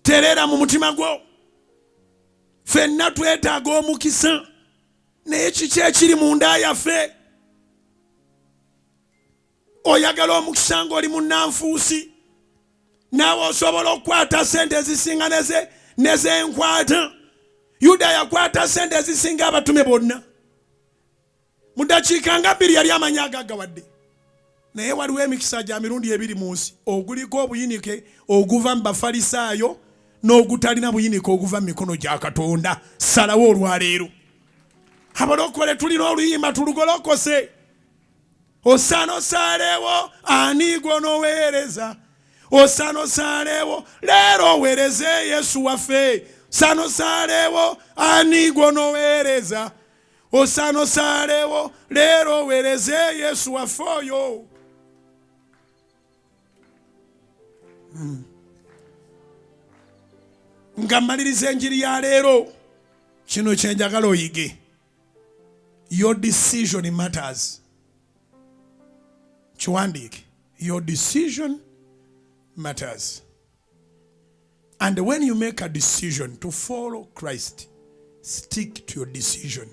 Terera mu mutima gwo. Ffenna twetaaga omukisa. Naye kiki ekiri munda yaffe? Oyagala omukisa ng'oli munnanfuusi. Naawe osobola okukwata ssente ezisinga nezenkwata. Yuda yakwata ssente ezisinga abatume bonna. Mu ddakiika nga 2 yali amanya agaggawadde. Naye waliwo emikisa gya mirundi 2 mu nsi. Oguliko obuyinike oguva mu Bafalisaayo n'ogutalina buyinike oguva mu mikono gya Katonda. Salawo olwaleero. Abalokole tulina oluyimba tulugolokose. Osano osaleewo ani gw'onooweereza. Osano osaleewo leero oweereze Yesu waffe. Osano osaleewo ani gw'onooweereza. Osano osaleewo leero oweereze Yesu waffe oyo. Nga mmaliriza enjiri ya leero, kino kye njagala oyige. Your decision matters. Kiwandiike. Your decision matters. And when you make a decision to follow Christ, stick to your decision.